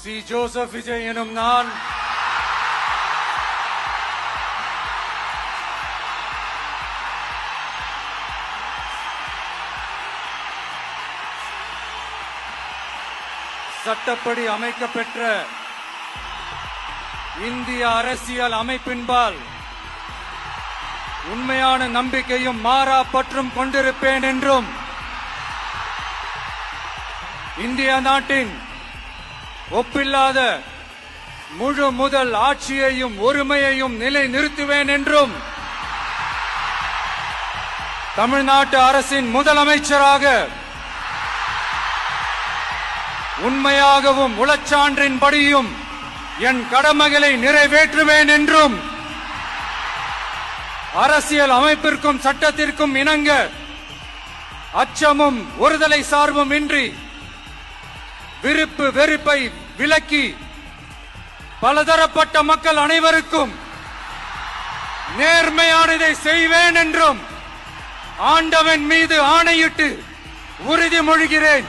C. Joseph Vijay எனும் நான் சட்டப்படி அமைக்கப்பெற்ற இந்திய அரசியல் அமைப்பின்பால் உண்மையான நம்பிக்கையும் மாறா பற்றும் கொண்டிருப்பேன் என்றும் இந்திய நாட்டின் ஒப்பில்லாத முழு முதல் ஆட்சியையும் ஒருமையையும் நிலைநிறுத்துவேன் என்றும் தமிழ்நாட்டு அரசின் முதலமைச்சராக உண்மையாகவும் உளச்சான்றின்படியும் என் கடமைகளை நிறைவேற்றுவேன் என்றும் அரசியல் அமைப்பிற்கும் சட்டத்திற்கும் இணங்க அச்சமும் ஒருதலை சார்பும் இன்றி விருப்பு வெறுப்பை விலக்கி பலதரப்பட்ட மக்கள் அனைவருக்கும் நேர்மையானதை செய்வேன் என்றும் ஆண்டவன் மீது ஆணையிட்டு உறுதிமொழிகிறேன்.